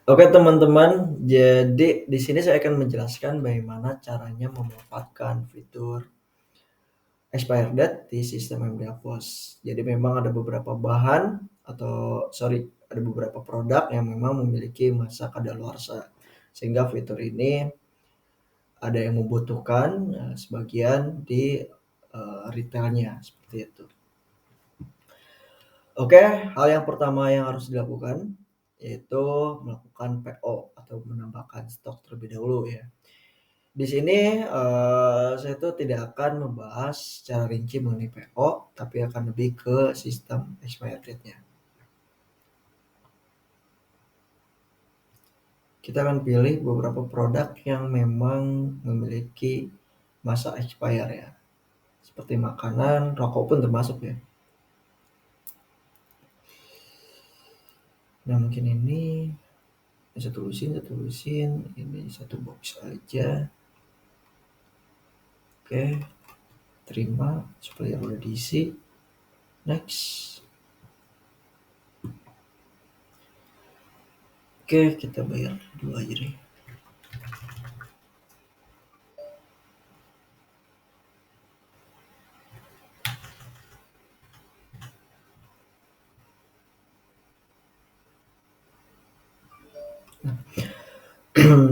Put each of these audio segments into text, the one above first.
Oke teman-teman, jadi di sini saya akan menjelaskan bagaimana caranya memanfaatkan fitur expired date di sistem memory hapus. Jadi memang ada beberapa ada beberapa produk yang memang memiliki masa kadaluarsa. Sehingga fitur ini ada yang membutuhkan sebagian di retailnya seperti itu. Oke, hal yang pertama yang harus dilakukan yaitu melakukan PO atau menambahkan stok terlebih dahulu ya. Di sini, saya tuh tidak akan membahas secara rinci mengenai PO, tapi akan lebih ke sistem expired date-nya. Kita akan pilih beberapa produk yang memang memiliki masa expire ya, seperti makanan, rokok pun termasuk ya. Nah mungkin ini saya tulisin, ini satu box aja. Oke, terima, supaya udah diisi, next. Oke, kita bayar dulu aja deh.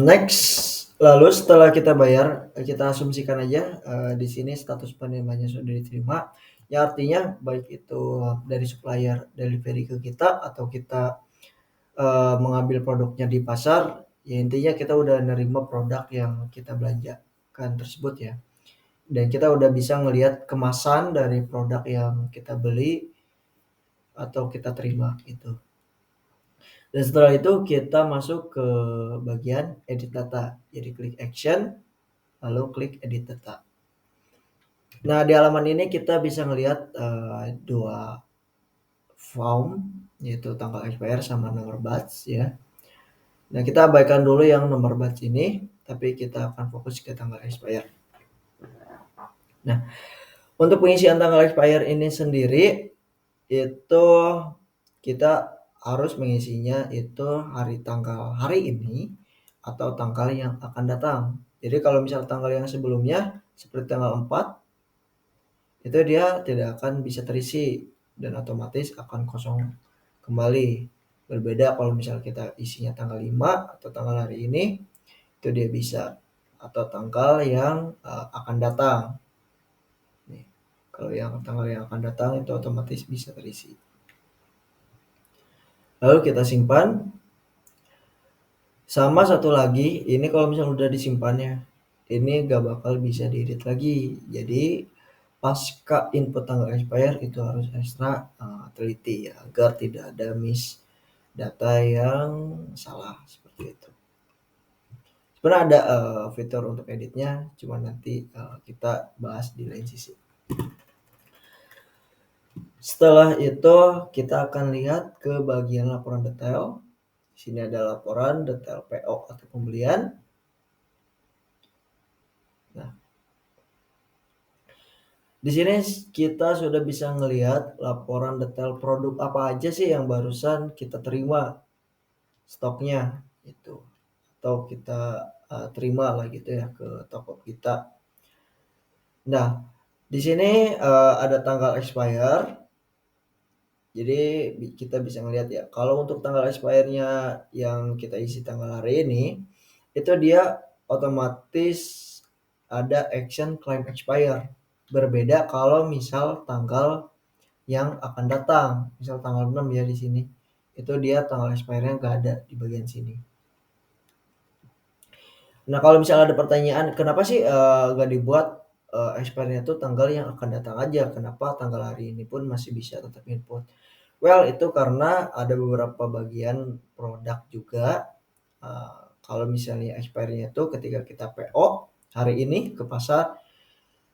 Next, lalu setelah kita bayar, kita asumsikan aja di sini status penerimaannya sudah diterima. Ya artinya baik itu dari supplier delivery ke kita atau kita mengambil produknya di pasar, ya intinya kita udah nerima produk yang kita belanjakan tersebut ya. Dan kita udah bisa ngelihat kemasan dari produk yang kita beli atau kita terima gitu. Dan setelah itu kita masuk ke bagian edit data. Jadi klik action, lalu klik edit data. Nah, di halaman ini kita bisa ngelihat dua form, yaitu tanggal expire sama nomor batch ya. Nah, kita abaikan dulu yang nomor batch ini, tapi kita akan fokus ke tanggal expire. Nah, untuk pengisian tanggal expire ini sendiri itu kita harus mengisinya itu tanggal hari ini atau tanggal yang akan datang. Jadi kalau misal tanggal yang sebelumnya seperti tanggal 4 itu dia tidak akan bisa terisi dan otomatis akan kosong kembali. Berbeda kalau misal kita isinya tanggal 5 atau tanggal hari ini itu dia bisa, atau tanggal yang akan datang. Nih, kalau yang tanggal yang akan datang itu otomatis bisa terisi. Lalu kita simpan. Sama satu lagi, ini kalau misalnya udah disimpannya, ini gak bakal bisa diedit lagi. Jadi pasca input tanggal expire itu harus ekstra teliti ya, agar tidak ada miss data yang salah seperti itu. Sebenarnya ada fitur untuk editnya, cuma nanti kita bahas di lain sisi. Setelah itu kita akan lihat ke bagian laporan detail. Di sini ada laporan detail PO atau pembelian. Nah, di sini kita sudah bisa ngelihat laporan detail produk apa aja sih yang barusan kita terima stoknya itu, atau kita terima lah gitu ya ke toko kita. Nah, di sini ada tanggal expire. Jadi kita bisa ngelihat ya, kalau untuk tanggal expire-nya yang kita isi tanggal hari ini, itu dia otomatis ada action claim expire. Berbeda kalau misal tanggal yang akan datang, misal tanggal 6 ya di sini. Itu dia tanggal expire-nya nggak ada di bagian sini. Nah, kalau misalnya ada pertanyaan, kenapa sih nggak dibuat expire-nya itu tanggal yang akan datang aja? Kenapa tanggal hari ini pun masih bisa tetap input? Well, itu karena ada beberapa bagian produk juga, kalau misalnya expire-nya itu ketika kita PO hari ini ke pasar,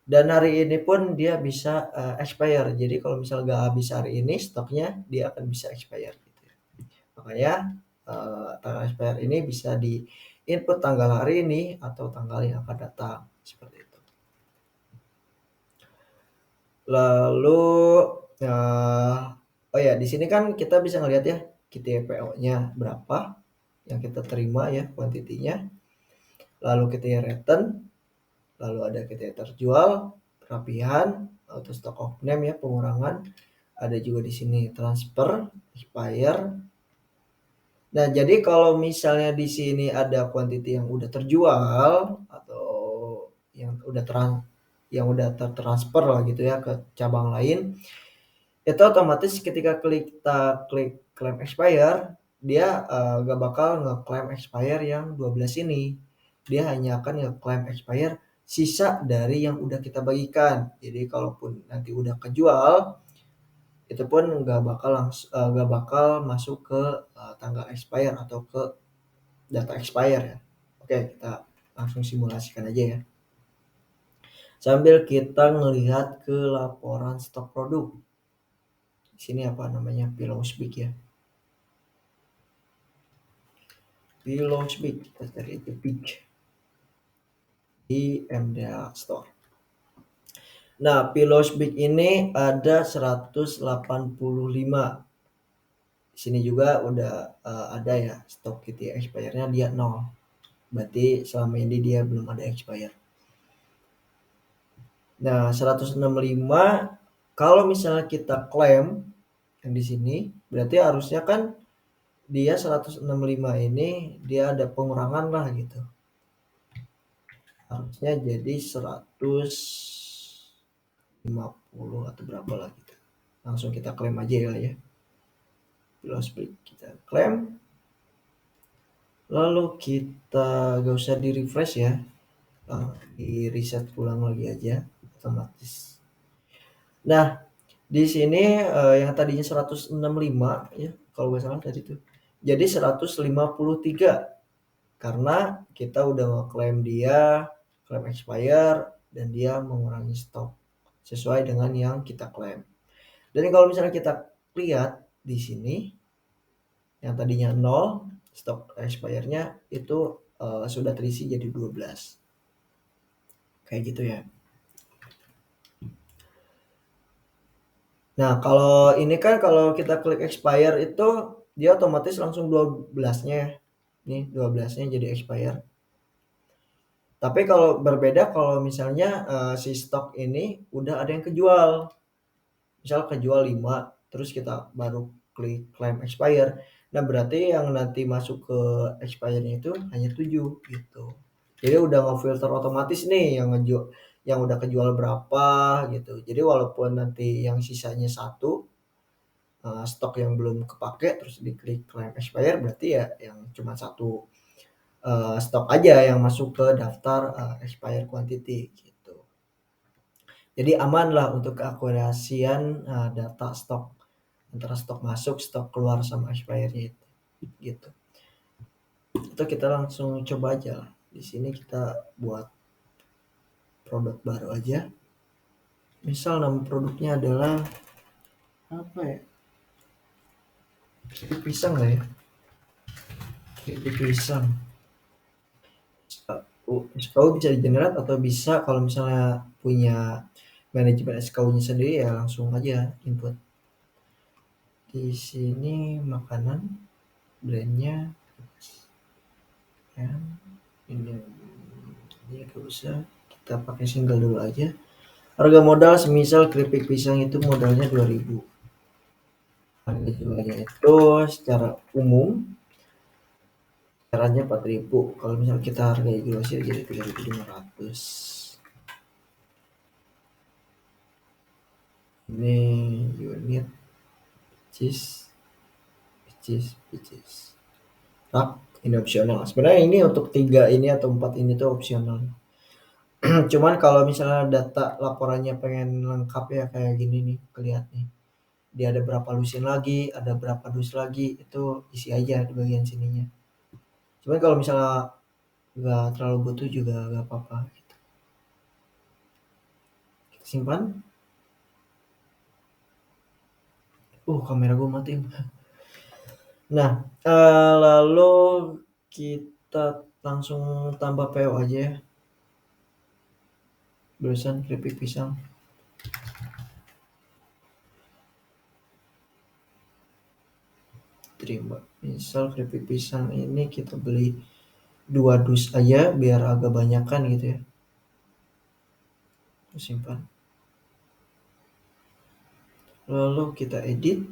dan hari ini pun dia bisa expire. Jadi kalau misal nggak habis hari ini stoknya, dia akan bisa expire gitu ya. Makanya tanggal expire ini bisa di input tanggal hari ini atau tanggal yang akan datang, seperti itu. Lalu oh ya di sini kan kita bisa ngelihat ya KTPO-nya berapa yang kita terima ya kuantitinya, lalu kita return, lalu ada kita terjual, perapihan, auto stock of name ya pengurangan, ada juga di sini transfer, expire. Nah, jadi kalau misalnya di sini ada quantity yang udah terjual atau yang udah tertransfer lah gitu ya ke cabang lain, itu otomatis ketika kita klik claim expire, dia gak bakal nge-claim expire yang 12 ini. Dia hanya akan nge-claim expire sisa dari yang udah kita bagikan. Jadi kalaupun nanti udah kejual, itu pun gak bakal masuk ke tanggal expire atau ke data expire ya. Oke, kita langsung simulasikan aja ya. Sambil kita ngelihat ke laporan stok produk. Di sini apa namanya? Pillows-Big ya. Pillows-Big, kita cari itu big di MDA Store. Nah, Pillows-Big ini ada 185. Di sini juga udah ada ya stok gitu ya, expire-nya dia 0. Berarti selama ini dia belum ada expire. Nah, 165 kalau misalnya kita klaim yang di sini, berarti harusnya kan dia 165 ini dia ada pengurangan lah gitu. Harusnya jadi 150 atau berapa lah gitu. Langsung kita klaim aja ya. Pillows-Big kita klaim. Lalu kita gak usah di refresh ya. Di reset ulang lagi aja otomatis. Nah, di sini yang tadinya 165 ya, kalau nggak salah tadi tuh. Jadi 153 karena kita udah ngeklaim dia, klaim expire dan dia mengurangi stok sesuai dengan yang kita klaim. Dan kalau misalnya kita lihat di sini yang tadinya 0, stok expire-nya itu sudah terisi jadi 12. Kayak gitu ya. Nah, kalau ini kan kalau kita klik expire itu dia otomatis langsung 12-nya. Nih 12-nya jadi expire. Tapi kalau berbeda kalau misalnya si stok ini udah ada yang kejual. Misal kejual 5, terus kita baru klik claim expire. Nah, berarti yang nanti masuk ke expire-nya itu hanya 7 gitu. Jadi udah ngefilter otomatis nih yang udah kejual berapa gitu. Jadi walaupun nanti yang sisanya 1 stok yang belum kepake terus diklik claim expire berarti ya yang cuma 1 stok aja yang masuk ke daftar expire quantity gitu. Jadi aman lah untuk keakurasian data stok antara stok masuk, stok keluar sama expire-nya itu gitu. Itu kita langsung coba aja lah. Di sini kita buat produk baru aja. Misal nama produknya adalah apa ya? Pisang lah ya. Pisang. SKU bisa di-generate atau bisa kalau misalnya punya manajemen SKU-nya sendiri ya langsung aja input. Di sini makanan brandnya ya ini gak usah, kita pakai single dulu aja. Harga modal semisal keripik pisang itu modalnya 2.000. Harga jualnya itu secara umum caranya 4.000. Kalau misalnya kita harga jual sih jadi 3.500. Ini unit cheese rak ini opsional. Sebenarnya ini untuk 3 ini atau 4 ini tuh opsional. Cuman kalau misalnya data laporannya pengen lengkap ya kayak gini nih kelihatan nih. Dia ada berapa lusin lagi, ada berapa dus lagi, itu isi aja di bagian sininya. Cuman kalau misalnya nggak terlalu butuh juga nggak apa-apa gitu. Kita simpan. Kamera gue mati. Nah, lalu kita langsung tambah PO aja ya. Barusan keripik pisang. diterima. Misal keripik pisang ini kita beli 2 dus aja biar agak banyakan gitu ya. Simpan. Lalu kita edit.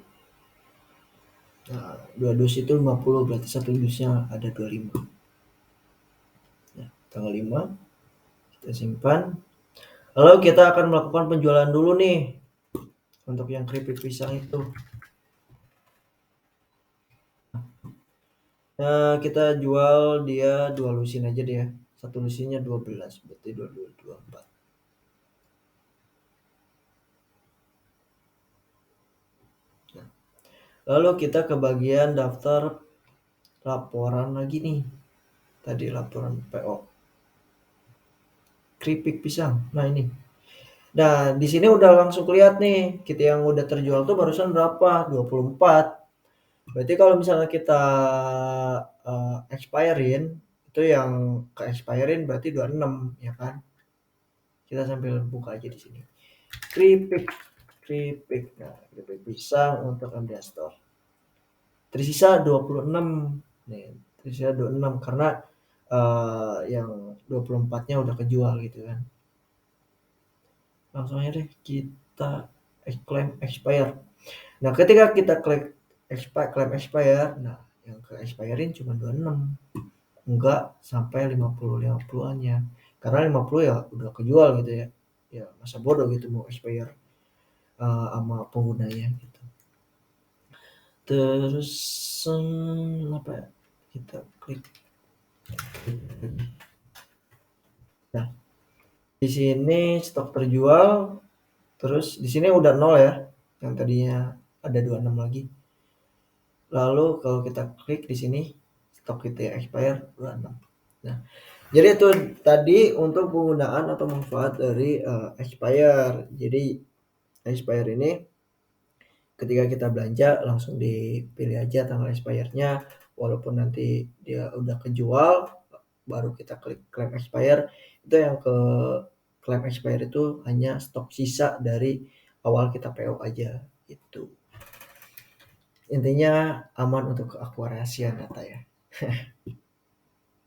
Nah, 2 dus itu 50 berarti 1 dusnya ada 25. Nah, tanggal 5 kita simpan. Lalu kita akan melakukan penjualan dulu nih untuk yang keripik pisang itu. Nah, kita jual dia 2 lusin aja deh ya. 1 lusinnya 12 berarti 22, 24. Nah, lalu kita ke bagian daftar laporan lagi nih. Tadi laporan PO. Keripik pisang. Nah, ini. Nah, di sini udah langsung kelihatan nih, kita yang udah terjual tuh barusan berapa? 24. Berarti kalau misalnya kita expire-in, itu yang ke-expire-in berarti 26 ya kan? Kita sambil buka aja di sini. Keripik, keripik. Nah, keripik pisang untuk MDA Store. Tersisa 26. Nih, tersisa 26 karena yang 24-nya udah kejual gitu kan. Langsung aja deh kita claim expire. Nah, ketika kita klik claim expire, nah yang ke expirein cuma 26, enggak sampai 50-50-annya. Karena 50 ya udah kejual gitu ya. Ya masa bodoh gitu mau expire sama penggunanya gitu. Terus apa ya? Kita klik. Nah, di sini stok terjual, terus di sini udah 0 ya. Yang tadinya ada 26 lagi. Lalu kalau kita klik di sini stok kita ya expire 26. Nah, jadi itu tadi untuk penggunaan atau manfaat dari expire. Jadi expire ini ketika kita belanja langsung dipilih aja tanggal expire-nya, walaupun nanti dia udah kejual baru kita klik claim expire. Itu yang ke claim expire itu hanya stok sisa dari awal kita PO aja gitu. Intinya aman untuk keakurasian data ya.